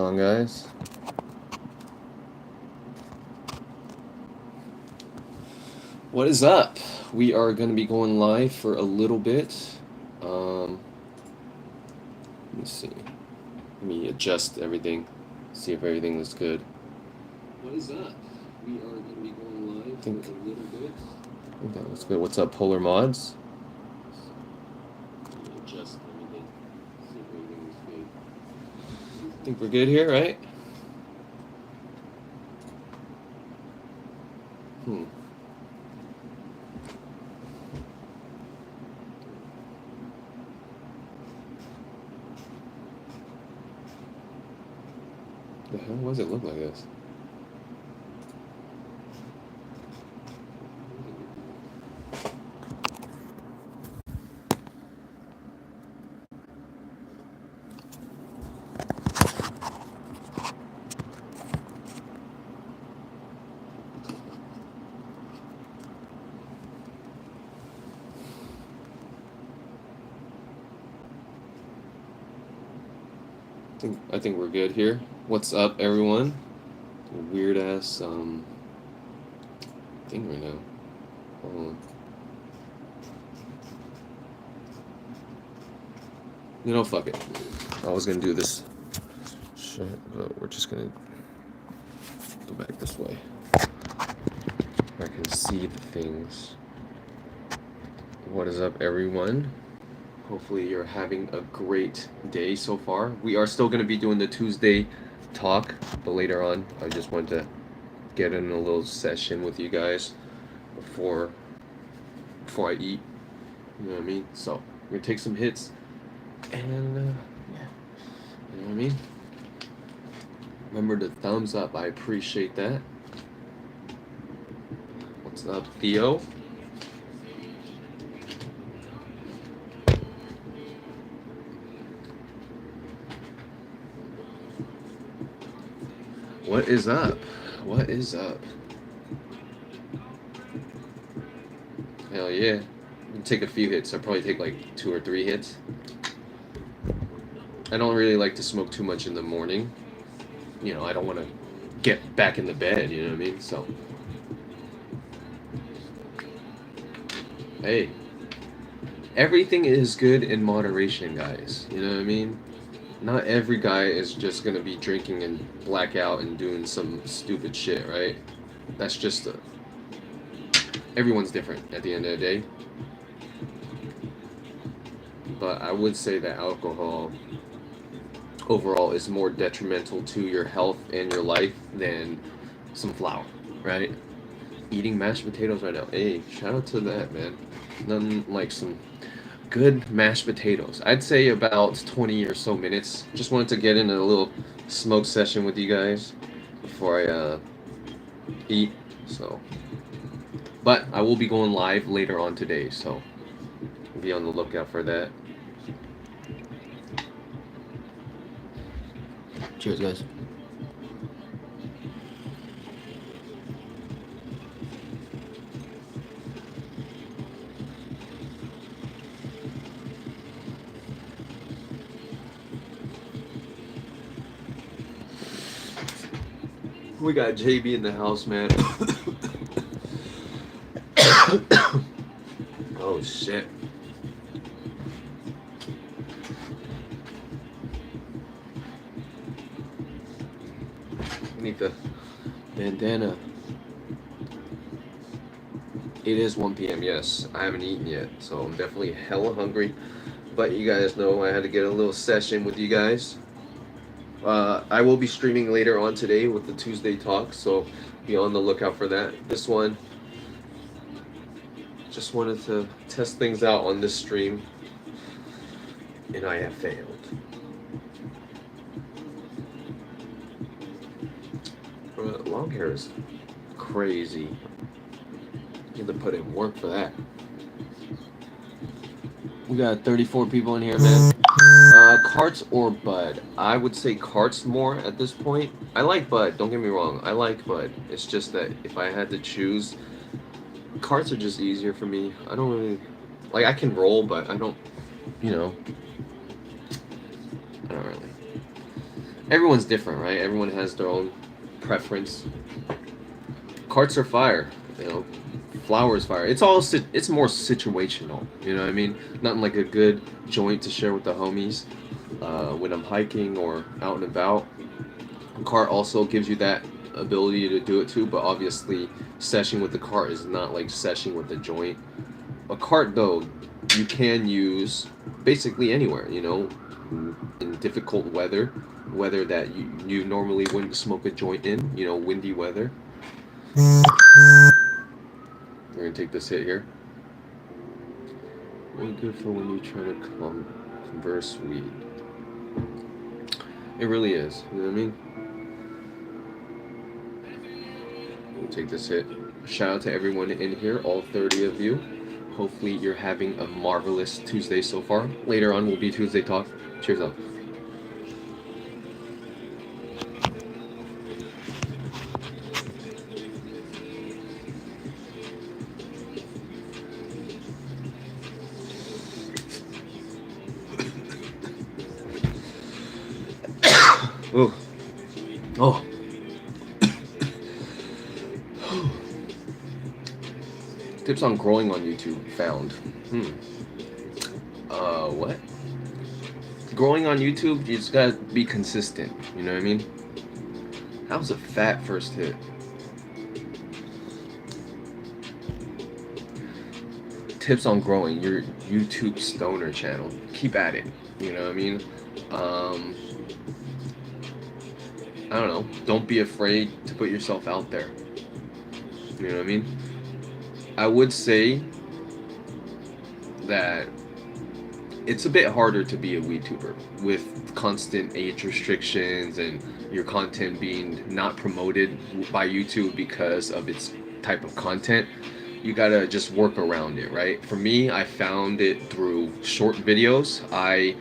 on, guys? What is up? We are going to be going live for a little bit. Let me see. Let me adjust everything. See if everything looks good. What is up? We are going to be going live for a little bit. I think that looks good. What's up, Polar Mods? Let me adjust everything. See if everything looks good. I think we're good here, right? The hell does it look like this? I think we're good here. What's up, everyone? Weird ass thing right now. Hold on. You know, fuck it. I was gonna do this shit, but we're just gonna go back this way. I can see the things. What is up, everyone? Hopefully you're having a great day so far. We are still going to be doing the Tuesday talk, but later on, I just want to get in a little session with you guys before I eat. You know what I mean? So we're going to take some hits, and yeah, you know what I mean? Remember the thumbs up. I appreciate that. What's up, Theo? What is up? What is up? Hell yeah. I'll take a few hits. I'll probably take like 2 or 3 hits. I don't really like to smoke too much in the morning. You know, I don't want to get back in the bed, you know what I mean? So, hey, everything is good in moderation, guys. You know what I mean? Not every guy is just gonna be drinking and black out and doing some stupid shit, right? That's just everyone's different at the end of the day. But I would say that alcohol overall is more detrimental to your health and your life than some flour, right? Eating mashed potatoes right now. Hey, shout out to that, man. Nothing like some good mashed potatoes. I'd say about 20 or so minutes. Just wanted to get in a little smoke session with you guys before I eat. So, but I will be going live later on today, so be on the lookout for that. Cheers, guys. We got JB in the house, man. Oh shit. I need the bandana. It is 1 p.m. Yes, I haven't eaten yet, so I'm definitely hella hungry. But you guys know I had to get a little session with you guys. I will be streaming later on today with the Tuesday talk, so be on the lookout for that. This one, just wanted to test things out on this stream, and I have failed. Long hair is crazy. You have to put in work for that. We got 34 people in here, man. Carts or Bud? I would say Carts more at this point. I like Bud, don't get me wrong. I like Bud. It's just that if I had to choose, Carts are just easier for me. I don't really... Like, I can roll, but I don't... You know... I don't really... everyone's different, right? Everyone has their own preference. Carts are fire, you know. Flowers fire. It's all it's more situational. You know what I mean? Nothing like a good joint to share with the homies when I'm hiking or out and about. A cart also gives you that ability to do it too, but obviously, seshing with the cart is not like seshing with the joint. A cart though, you can use basically anywhere. You know, in difficult weather that you normally wouldn't smoke a joint in. You know, windy weather. We're gonna take this hit here. Really good for when you try to converse weed. It really is. You know what I mean? We'll take this hit. Shout out to everyone in here, all 30 of you. Hopefully you're having a marvelous Tuesday so far. Later on will be Tuesday Talk. Cheers up. Oh. Oh. Tips on growing on YouTube found. What? Growing on YouTube, you just gotta be consistent. You know what I mean? That was a fat first hit. Tips on growing your YouTube stoner channel. Keep at it. You know what I mean? I don't know. Don't be afraid to put yourself out there. You know what I mean? I would say that it's a bit harder to be a WeTuber with constant age restrictions and your content being not promoted by YouTube because of its type of content. You gotta just work around it, right? For me, I found it through short videos. I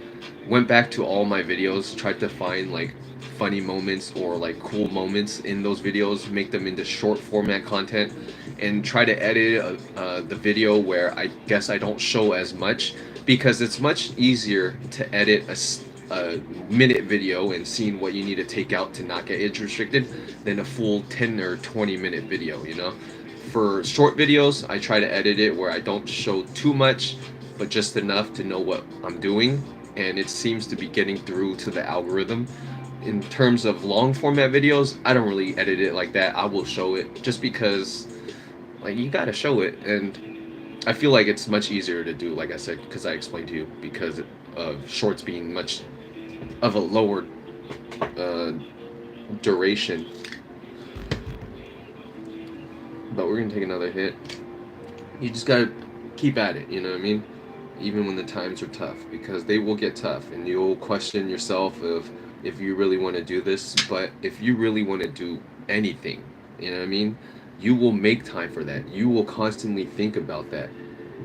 went back to all my videos, tried to find like funny moments or like cool moments in those videos, make them into short format content, and try to edit the video where I guess I don't show as much because it's much easier to edit a minute video and seeing what you need to take out to not get age restricted than a full 10 or 20-minute video, you know? For short videos, I try to edit it where I don't show too much, but just enough to know what I'm doing, and it seems to be getting through to the algorithm. In terms of long format videos, I don't really edit it like that. I will show it just because, like, you gotta show it, and I feel like it's much easier to do, like I said, because I explained to you, because of shorts being much of a lower duration. But we're gonna take another hit. You just gotta keep at it, you know what I mean? Even when the times are tough, because they will get tough, and you'll question yourself of if you really want to do this. But if you really want to do anything, you know what I mean? You will make time for that. You will constantly think about that.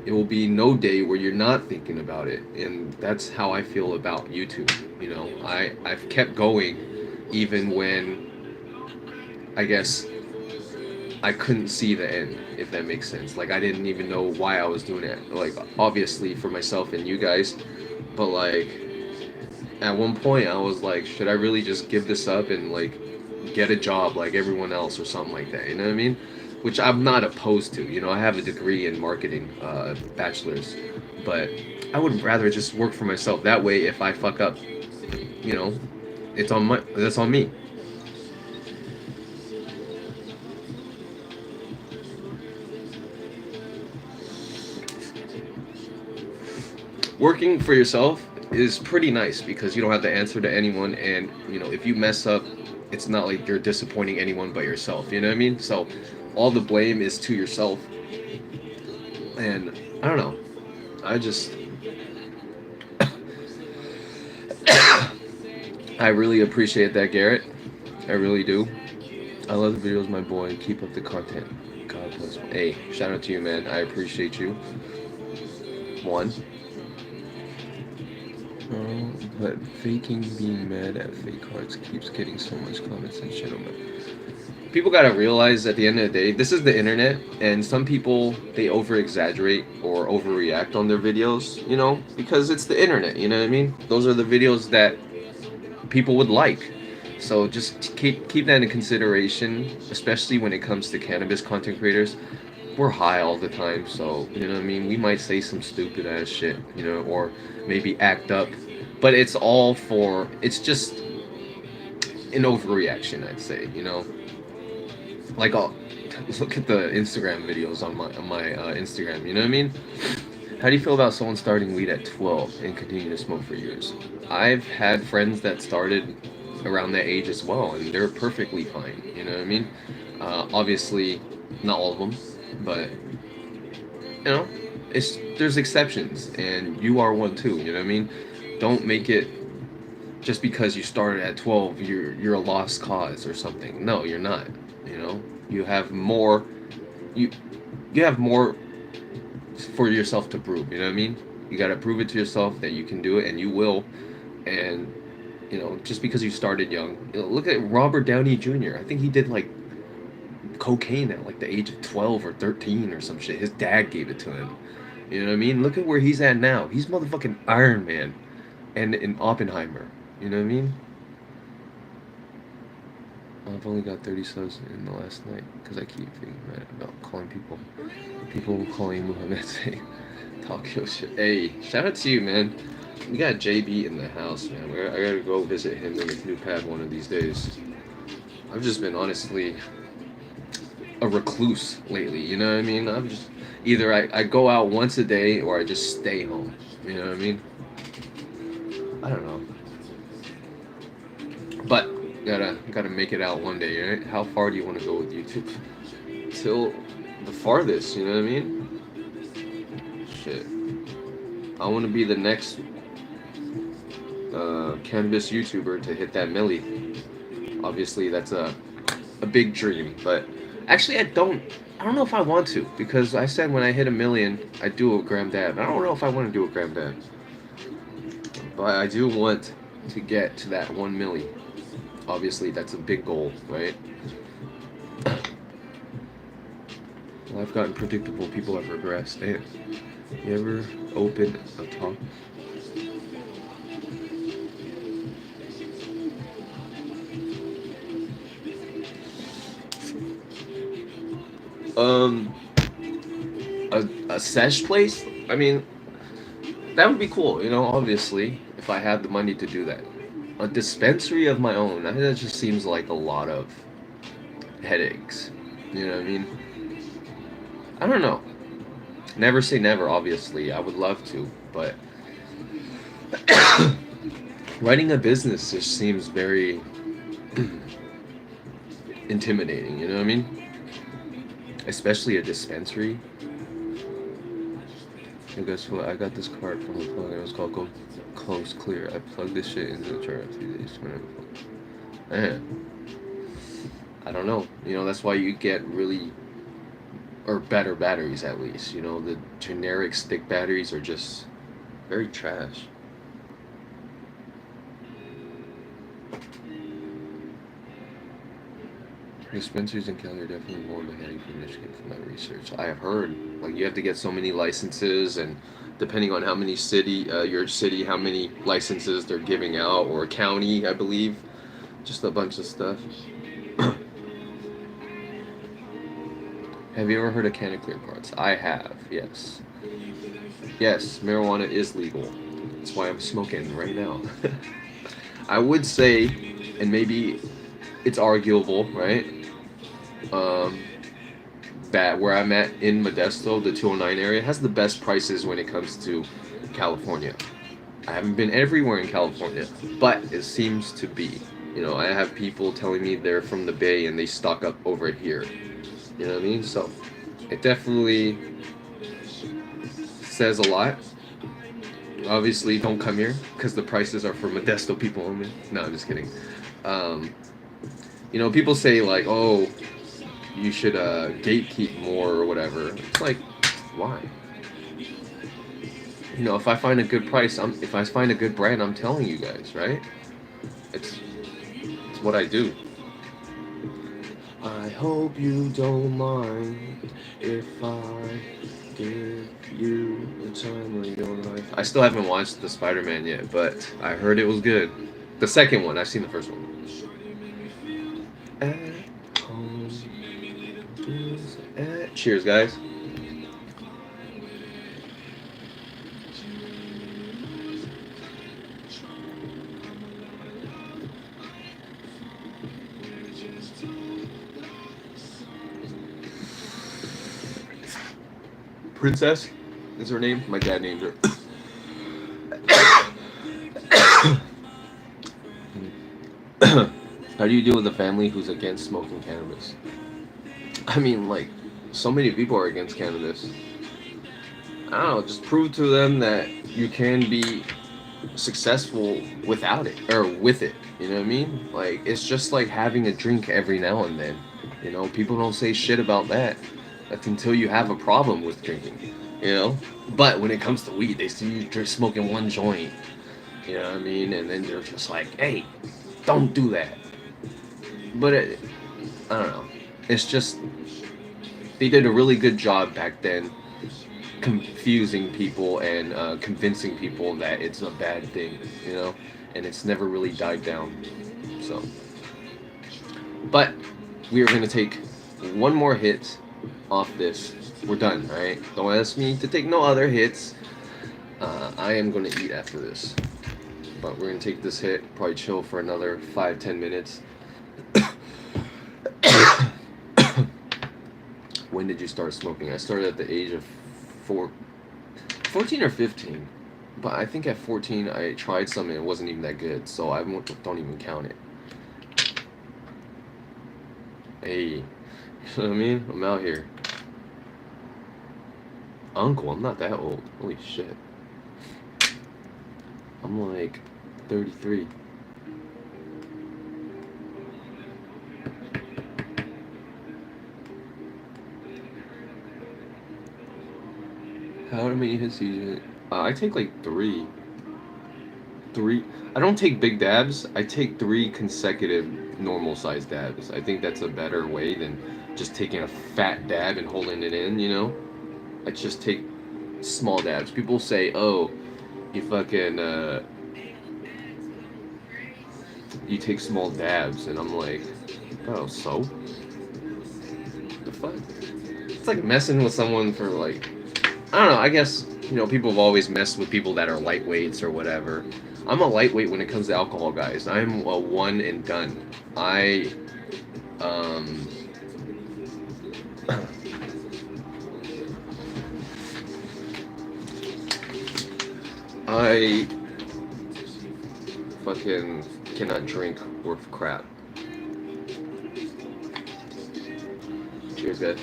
It will be no day where you're not thinking about it, and that's how I feel about YouTube. You know, I've kept going even when I guess I couldn't see the end, if that makes sense. Like, I didn't even know why I was doing it. Like, obviously for myself and you guys, but like at one point I was like, should I really just give this up and like get a job like everyone else or something like that? You know what I mean? Which I'm not opposed to. You know, I have a degree in marketing, bachelor's, but I would rather just work for myself. That way, if I fuck up, you know, that's on me. Working for yourself is pretty nice because you don't have to answer to anyone, and you know, if you mess up, it's not like you're disappointing anyone but yourself. You know what I mean? So all the blame is to yourself, and I don't know. I just I really appreciate that, Garrett. I really do. I love the videos, my boy. Keep up the content. God bless. Hey, shout out to you, man. I appreciate you. One. But faking being mad at fake cards keeps getting so much comments and shit on it. People gotta realize at the end of the day, this is the internet, and some people, they over exaggerate or overreact on their videos, you know, because it's the internet, you know what I mean? Those are the videos that people would like. So just keep that in consideration, especially when it comes to cannabis content creators. We're high all the time, so you know what I mean. We might say some stupid ass shit, you know, or maybe act up, but it's all for. It's just an overreaction, I'd say. You know, like I'll look at the Instagram videos on my Instagram. You know what I mean? How do you feel about someone starting weed at 12 and continuing to smoke for years? I've had friends that started around that age as well, and they're perfectly fine. You know what I mean? Obviously, not all of them, but you know, it's there's exceptions, and you are one too. You know what I mean? Don't make it just because you started at 12, you're a lost cause or something. No, you're not. You know, you have more. You you have more for yourself to prove. You know what I mean? You got to prove it to yourself that you can do it, and you will. And you know, just because you started young, you know, look at Robert Downey Jr. I think he did like cocaine at like the age of 12 or 13 or some shit. His dad gave it to him. You know what I mean? Look at where he's at now. He's motherfucking Iron Man and in Oppenheimer. You know what I mean? I've only got 30 subs in the last night because I keep thinking about calling people calling Muhammad saying talk your shit. Hey, shout out to you, man. We got JB in the house, man. I gotta go visit him in his new pad one of these days. I've just been honestly a recluse lately. You know what I mean? I'm just either I go out once a day or I just stay home. You know what I mean? I don't know. But gotta make it out one day, right? How far do you want to go with YouTube? Till the farthest, you know what I mean? Shit. I want to be the next cannabis YouTuber to hit that milli. Obviously, that's a big dream, but actually, I don't know if I want to because I said when I hit a million, I'd do a gram dab. I don't know if I want to do a gram dab, but I do want to get to that 1 milli. Obviously, that's a big goal, right? Well, I've gotten predictable. People have regressed. Damn. You ever open a talk? Um, a Sesh place? I mean, that would be cool, you know, obviously, if I had the money to do that. A dispensary of my own, that just seems like a lot of headaches. You know what I mean? I don't know. Never say never, obviously. I would love to, but running a business just seems very intimidating, you know what I mean? Especially a dispensary. And guess what? I got this card from the plug. It was called Go Close Clear. I plugged this shit into the charger 2 days. Man, I don't know. You know, that's why you get really or better batteries at least. You know, the generic stick batteries are just very trash. Dispensaries in Cali are definitely more of a headache for Michigan from my research. I have heard like you have to get so many licenses, and depending on how many your city, how many licenses they're giving out, or county, I believe, just a bunch of stuff. Have you ever heard of Canna Clear cards? I have, yes. Yes, marijuana is legal. That's why I'm smoking right now. I would say, and maybe it's arguable, right? Um, that where I'm at in Modesto, the 209 area, has the best prices when it comes to California. I haven't been everywhere in California, but it seems to be. You know, I have people telling me they're from the Bay and they stock up over here. You know what I mean? So it definitely says a lot. Obviously, don't come here because the prices are for Modesto people only. No, I'm just kidding. Um, you know, people say like, "Oh, you should gatekeep more or whatever." It's like, why? You know, if I find a good price, if I find a good brand, I'm telling you guys, right? It's what I do. I hope you don't mind if I give you the time of your life. I still haven't watched the Spider-Man yet, but I heard it was good. The second one, I've seen the first one. At home. Cheers, guys. Princess is her name. My dad named her. How do you deal with a family who's against smoking cannabis? I mean, like, so many people are against cannabis. I don't know, just prove to them that you can be successful without it or with it. You know what I mean? Like, it's just like having a drink every now and then. You know, people don't say shit about that. That's until you have a problem with drinking. You know? But when it comes to weed, they see you smoking one joint. You know what I mean? And then they're just like, hey, don't do that. But I don't know. It's just, they did a really good job back then confusing people and convincing people that it's a bad thing, you know, and it's never really died down. So, but we are gonna take one more hit off this. We're done, all right? Don't ask me to take no other hits. I am gonna eat after this, but we're gonna take this hit, probably chill for another 5-10 minutes. When did you start smoking? I started at the age of 14 or 15. But I think at 14 I tried some and it wasn't even that good, so I don't even count it. Hey, you know what I mean? I'm out here. Uncle, I'm not that old. Holy shit. I'm like 33. How many hits do you take? I take like three. Three. I don't take big dabs. I take three consecutive normal sized dabs. I think that's a better way than just taking a fat dab and holding it in, you know? I just take small dabs. People say, oh, you fucking, you take small dabs. And I'm like, oh, so? The fuck? It's like messing with someone for like, I don't know, I guess, you know, people have always messed with people that are lightweights or whatever. I'm a lightweight when it comes to alcohol, guys. I'm a one and done. Um, I fucking cannot drink worth crap. Cheers, guys.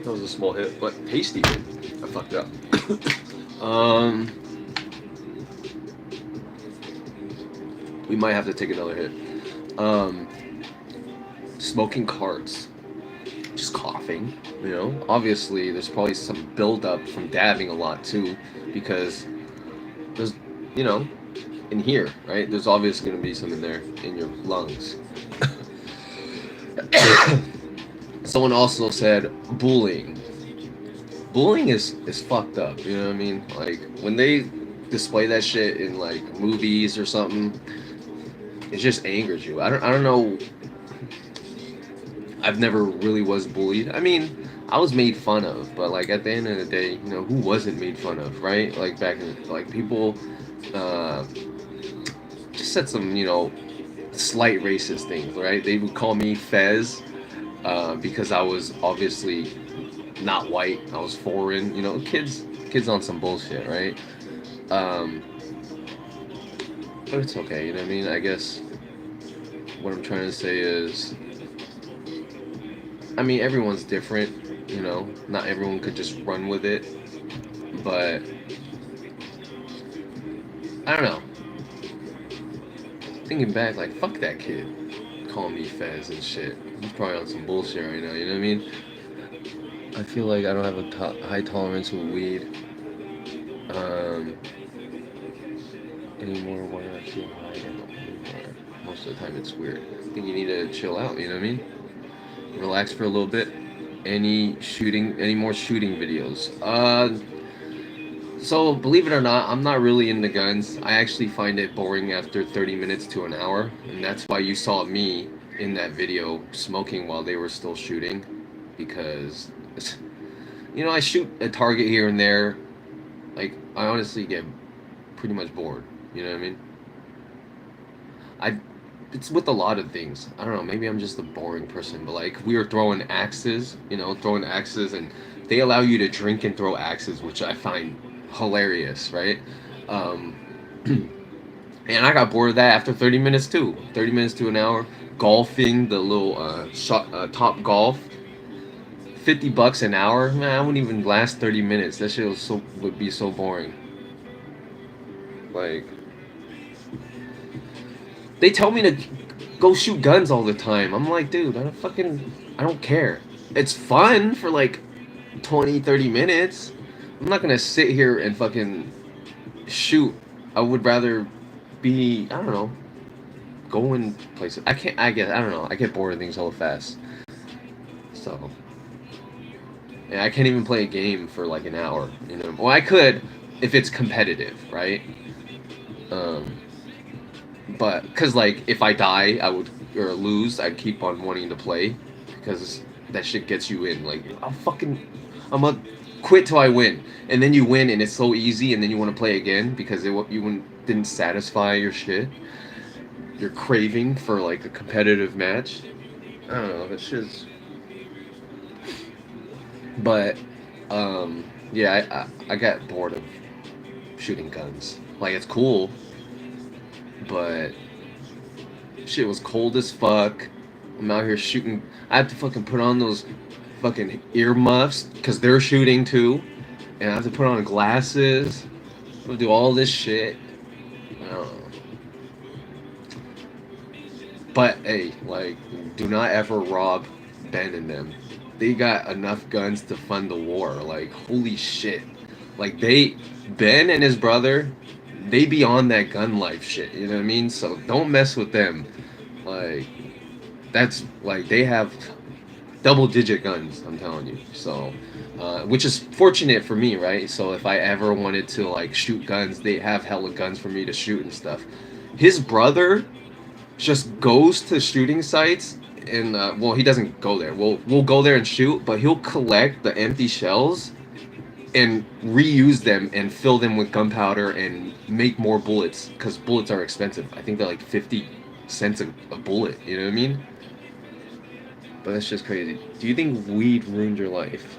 That was a small hit, but tasty hit. I fucked up. We might have to take another hit. Smoking carts. Just coughing, you know? Obviously, there's probably some buildup from dabbing a lot too, because there's, you know, in here, right? There's obviously going to be some in there in your lungs. Someone also said bullying. Bullying is fucked up. You know what I mean? Like when they display that shit in like movies or something, it just angers you. I don't know. I've never really was bullied. I mean, I was made fun of, but like at the end of the day, you know, who wasn't made fun of, right? Like back in like people uh, just said some, you know, slight racist things, right? They would call me Fez because I was obviously not white. I was foreign. You know, kids on some bullshit, right? Um, but it's okay. You know what I mean? I guess what I'm trying to say is, I mean, everyone's different. You know, not everyone could just run with it. But I don't know. Thinking back, like fuck that kid, calling me Fez and shit. He's probably on some bullshit right now. You know what I mean? I feel like I don't have a high tolerance with weed anymore when I feel high anymore. most of the time it's weird. I think you need to chill out. You know what I mean? Relax for a little bit. Any more shooting videos? So believe it or not, I'm not really into guns. I actually find it boring after 30 minutes to an hour, and that's why you saw me in that video smoking while they were still shooting, because I shoot a target here and there. Like, I honestly get pretty much bored. You know what I mean? I it's with a lot of things. I don't know, maybe I'm just a boring person, but like we were throwing axes, and they allow you to drink and throw axes, which I find hilarious, right? Um, and I got bored of that after 30 minutes too. 30 minutes to an hour. Golfing, the little top golf, $50 an hour. Man, I wouldn't even last 30 minutes. That shit would be so boring. Like, they tell me to go shoot guns all the time. I'm like, dude, I don't care. It's fun for like 20, 30 minutes. I'm not gonna sit here and fucking shoot. I would rather be, I don't know, going places. I don't know. I get bored of things so fast. So, yeah, I can't even play a game for like an hour, you know? Well, I could if it's competitive, right? Um, but because like if I die, or lose, I'd keep on wanting to play because that shit gets you in. Like I'm gonna quit till I win, and then you win, and it's so easy, and then you want to play again because didn't satisfy your shit, your craving for like a competitive match. I don't know. It's just, but yeah, I got bored of shooting guns. Like, it's cool, but shit was cold as fuck. I'm out here shooting. I have to fucking put on those fucking earmuffs because they're shooting too, and I have to put on glasses. I'm gonna do all this shit. I don't know. But hey, like, do not ever rob Ben and them. They got enough guns to fund the war. Like, holy shit. Like, Ben and his brother, they be on that gun life shit. You know what I mean? So don't mess with them. Like, that's like they have double digit guns. I'm telling you. So, which is fortunate for me, right? So if I ever wanted to like shoot guns, they have hella guns for me to shoot and stuff. His brother just goes to shooting sites, and well, he doesn't go there. We'll go there and shoot, but he'll collect the empty shells and reuse them and fill them with gunpowder and make more bullets because bullets are expensive. I think they're like 50 cents a bullet. You know what I mean? But that's just crazy. Do you think weed ruined your life?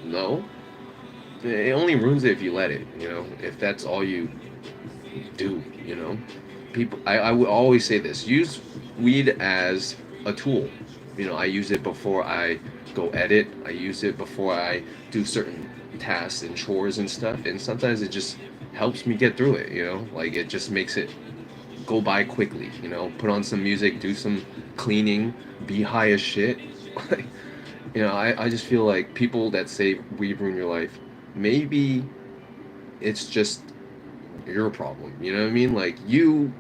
No. It only ruins it if you let it. You know, if that's all you do. You know, I would always say this: use weed as a tool. You know, I use it before I go edit. I use it before I do certain tasks and chores and stuff. And sometimes it just helps me get through it. You know, like it just makes it go by quickly. You know, put on some music, do some cleaning, be high as shit. You know, I just feel like people that say weed ruin your life, maybe it's just your problem. You know what I mean? Like, you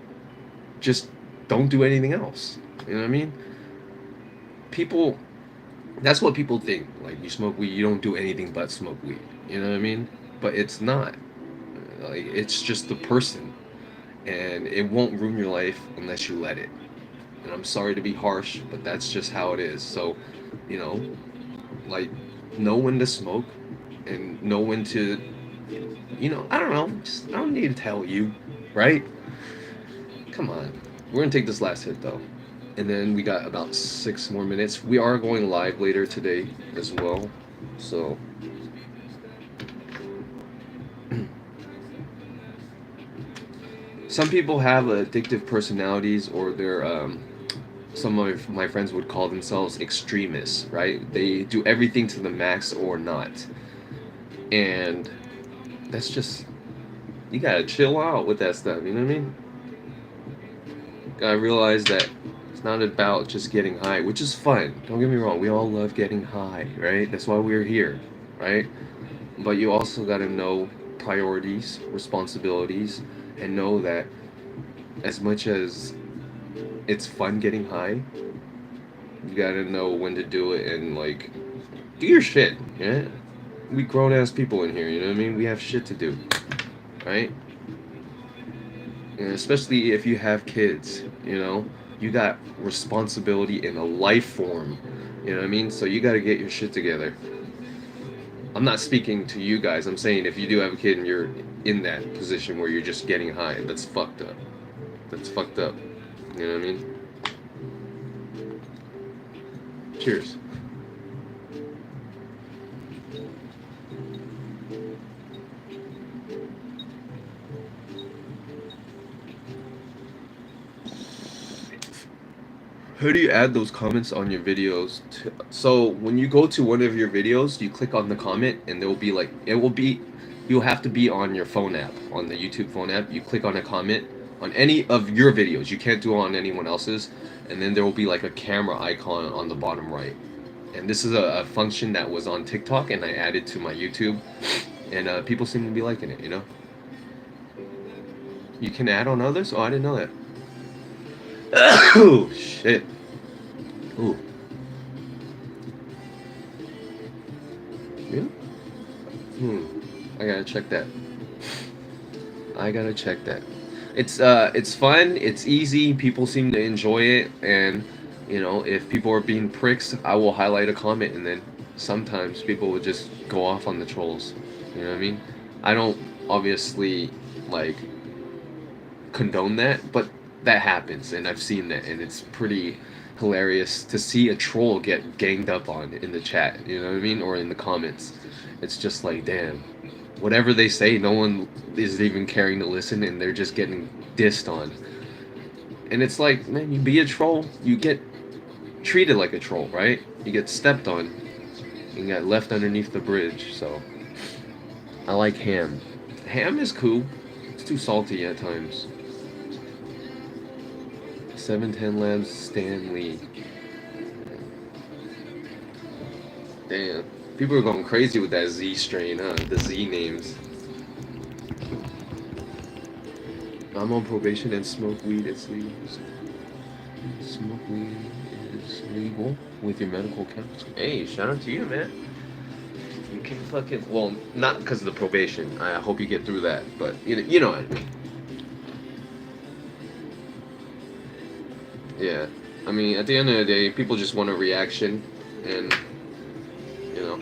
just don't do anything else. You know what I mean? People, that's what people think. Like, you smoke weed, you don't do anything but smoke weed. You know what I mean? But it's not. Like, it's just the person. And it won't ruin your life unless you let it. And I'm sorry to be harsh, but that's just how it is. So, you know, like, know when to smoke and know when to, I don't know. Just, I don't need to tell you, right? Come on. We're going to take this last hit, though. And then we got about 6 more minutes. We are going live later today as well. So, some people have addictive personalities, or some of my friends would call themselves extremists, right? They do everything to the max or not. And that's just, you gotta chill out with that stuff, you know what I mean? Gotta realize that it's not about just getting high, which is fun. Don't get me wrong, we all love getting high, right? That's why we're here, right? But you also gotta know priorities, responsibilities, and know that as much as it's fun getting high, you gotta know when to do it and like do your shit. Yeah, we grown ass people in here. You know what I mean? We have shit to do, right? And especially if you have kids, you know, you got responsibility in a life form. You know what I mean? So you got to get your shit together. I'm not speaking to you guys. I'm saying if you do have a kid and you're in that position where you're just getting high, that's fucked up. That's fucked up. You know what I mean? Cheers. How do you add those comments on your videos? So when you go to one of your videos, you click on the comment, and there will be like it will be, you'll have to be on your phone app, on the YouTube phone app. You click on a comment on any of your videos. You can't do it on anyone else's, and then there will be like a camera icon on the bottom right. And this is a function that was on TikTok, and I added to my YouTube, and people seem to be liking it. You know, you can add on others. Oh, I didn't know that. Oh shit. Ooh. Yeah? I gotta check that. I gotta check that. It's fun, it's easy, people seem to enjoy it, and you know, if people are being pricks, I will highlight a comment, and then sometimes people will just go off on the trolls. You know what I mean? I don't obviously like condone that, but that happens, and I've seen that, and it's pretty hilarious to see a troll get ganged up on in the chat. You know what I mean, or in the comments. It's just like, damn, whatever they say, no one is even caring to listen, and they're just getting dissed on. And it's like, man, you be a troll, you get treated like a troll, right? You get stepped on, and get left underneath the bridge. So I like ham. Ham is cool. It's too salty at times. 710 Labs Stanley. Damn. People are going crazy with that Z strain, huh? The Z names. I'm on probation and smoke weed is legal. Smoke weed is legal with your medical counsel. Hey, shout out to you, man. You can fucking, well, not because of the probation. I hope you get through that, but you know what I mean. Yeah, I mean, at the end of the day, people just want a reaction, and you know,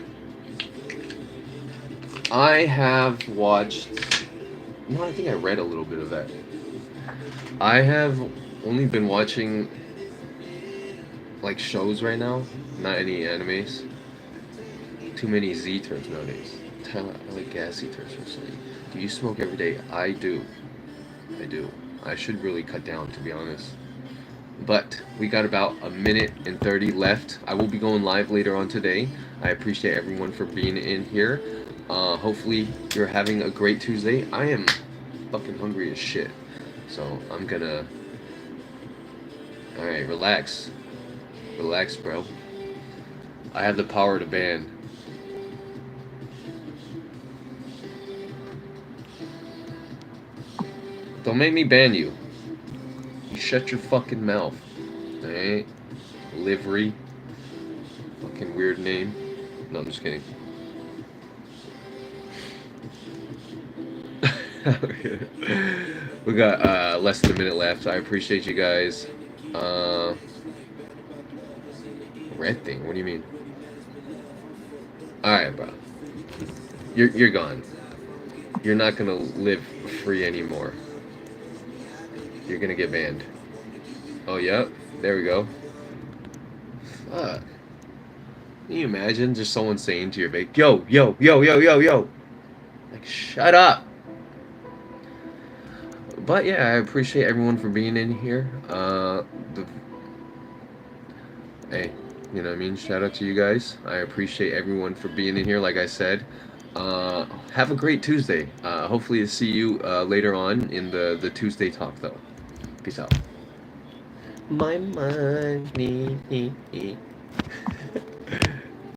I have watched. No, I think I read a little bit of that. I have only been watching like shows right now, not any animes. Too many Z terms nowadays. Tyler, I like gassy terms mostly. Do you smoke every day? I do. I do. I should really cut down, to be honest. But we got about a minute and 30 left. I will be going live later on today. I appreciate everyone for being in here. Hopefully you're having a great Tuesday. I am fucking hungry as shit. So I'm gonna... Alright, relax. Relax, bro. I have the power to ban. Don't make me ban you. You shut your fucking mouth. Alright? Livery. Fucking weird name. No, I'm just kidding. We got less than a minute left. I appreciate you guys. Red thing? What do you mean? Alright, bro. You're gone. You're not gonna live free anymore. You're gonna get banned. Oh, yep. There we go. Fuck. Can you imagine just someone saying to your vape, yo, yo, yo, yo, yo, yo? Like, shut up. But yeah, I appreciate everyone for being in here. Hey, you know what I mean? Shout out to you guys. I appreciate everyone for being in here, like I said. Have a great Tuesday. Hopefully to see you later on in the Tuesday talk, though. Peace out. My money.